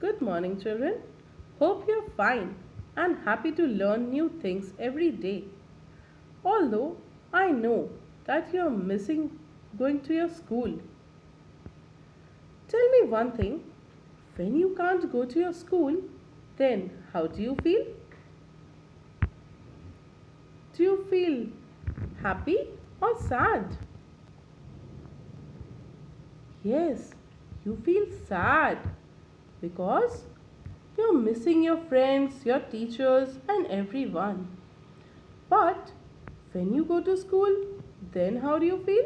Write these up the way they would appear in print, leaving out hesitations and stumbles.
Good morning, children. Hope you're fine and happy to learn new things every day. Although I know that you're missing going to your school. Tell me one thing, when you can't go to your school, then how do you feel? Do you feel happy or sad? Yes, you feel sad because you're missing your friends, your teachers, and everyone. But when you go to school, then how do you feel?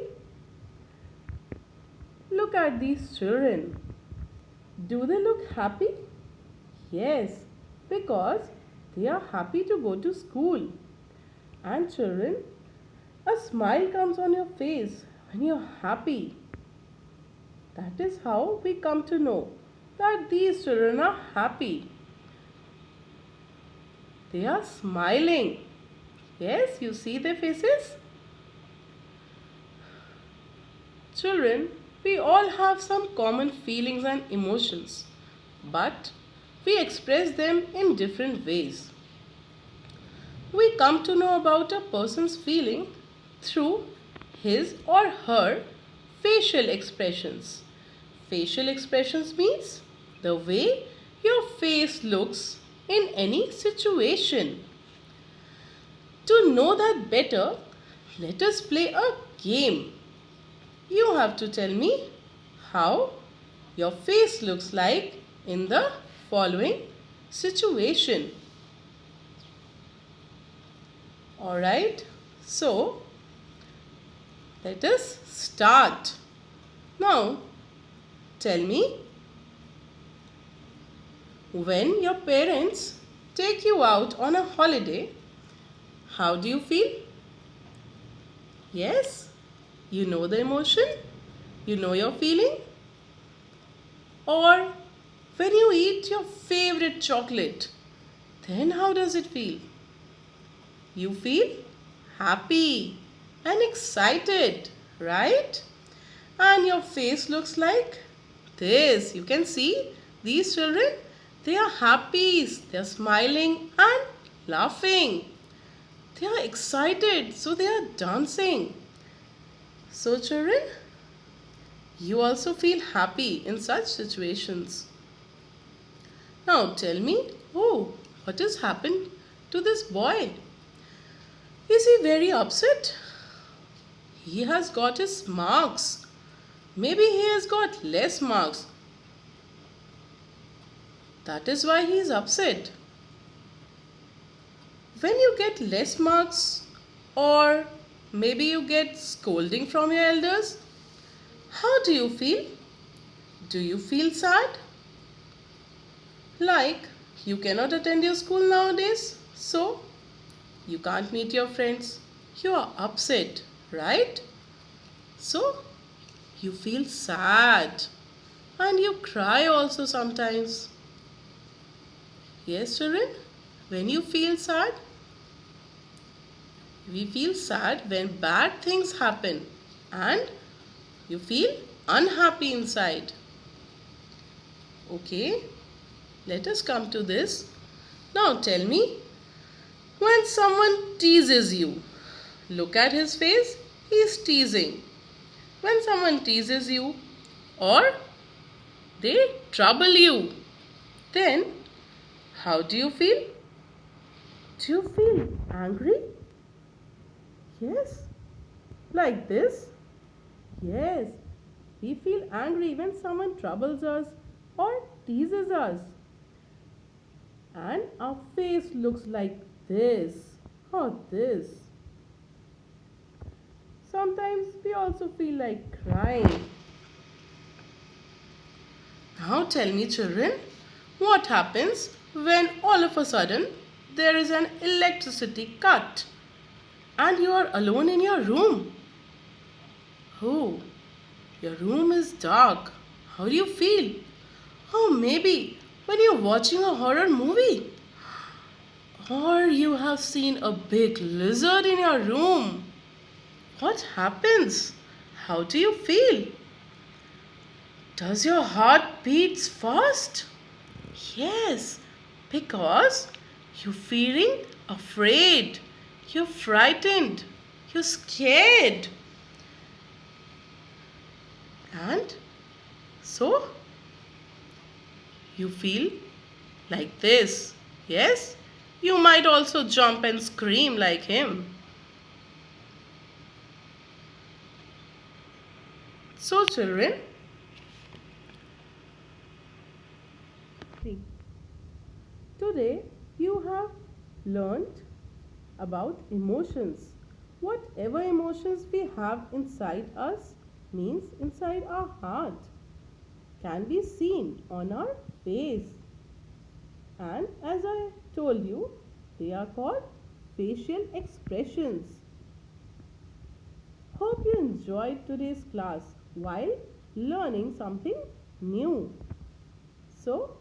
Look at these children. Do they look happy? Yes, because they are happy to go to school. And children, a smile comes on your face when you're happy. That is how we come to know that these children are happy. They are smiling. Yes, you see their faces? Children, we all have some common feelings and emotions, but we express them in different ways. We come to know about a person's feeling through his or her facial expressions. Facial expressions means the way your face looks in any situation. To know that better, let us play a game. You have to tell me how your face looks like in the following situation. Alright, so let us start. Now, tell me, when your parents take you out on a holiday, how do you feel? Yes, you know the emotion, you know your feeling. Or when you eat your favorite chocolate, then how does it feel? You feel happy and excited, right? And your face looks like this. You can see these children, they are happy, they are smiling and laughing. They are excited, so they are dancing. So children, you also feel happy in such situations. Now tell me, oh, what has happened to this boy? Is he very upset? He has got his marks. Maybe he has got less marks. That is why he is upset. When you get less marks or maybe you get scolding from your elders, how do you feel? Do you feel sad? Like you cannot attend your school nowadays, so you can't meet your friends. You are upset, right? So you feel sad and you cry also sometimes. Yes, children, when you feel sad, we feel sad when bad things happen and you feel unhappy inside. Okay, let us come to this. Now tell me, when someone teases you, look at his face, he is teasing. When someone teases you or they trouble you, then how do you feel? Do you feel angry? Yes, like this? Yes, we feel angry when someone troubles us or teases us. And our face looks like this or this. Sometimes we also feel like crying. Now tell me children, what happens when all of a sudden there is an electricity cut and you are alone in your room? Oh, your room is dark. How do you feel? Oh, maybe when you're watching a horror movie. Or you have seen a big lizard in your room. What happens? How do you feel? Does your heart beats fast? Yes, because you're feeling afraid, you're frightened, you're scared. And so you feel like this. Yes, you might also jump and scream like him. So, children, see, today you have learned about emotions. Whatever emotions we have inside us, means inside our heart, can be seen on our face. And as I told you, they are called facial expressions. Hope you enjoyed today's class while learning something new. So,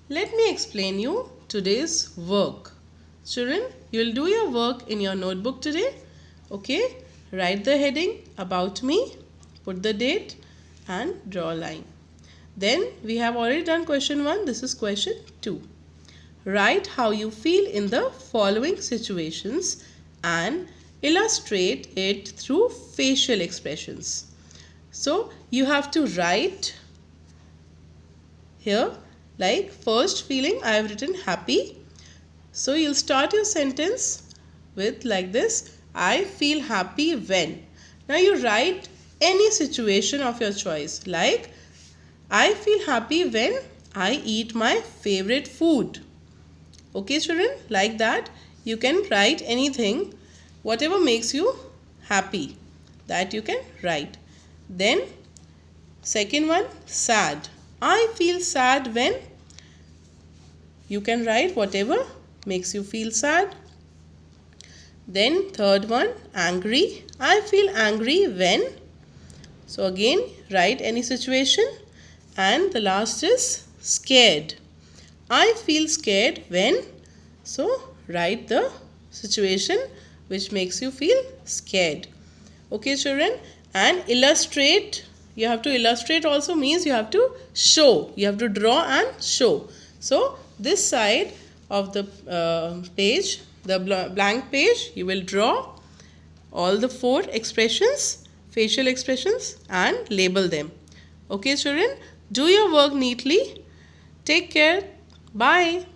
let me explain you today's work. Children, you'll do your work in your notebook today. Okay? Write the heading about me, put the date and draw a line. Then we have already done question 1. This is question 2. Write how you feel in the following situations and illustrate it through facial expressions. So you have to write here, like first feeling, I have written happy. So you'll start your sentence with like this, I feel happy when. Now you write any situation of your choice, like I feel happy when I eat my favorite food. Okay children, like that you can write anything, whatever makes you happy, that you can write. Then second one, sad. I feel sad when. You can write whatever makes you feel sad. Then third one, angry. I feel angry when. So again write any situation. And the last is scared. I feel scared when. So write the situation which makes you feel scared. Okay children, and illustrate. You have to illustrate also means you have to show. You have to draw and show. So this side of the page, the blank page, you will draw all the 4 expressions, facial expressions, and label them. Okay children, do your work neatly. Take care. Bye.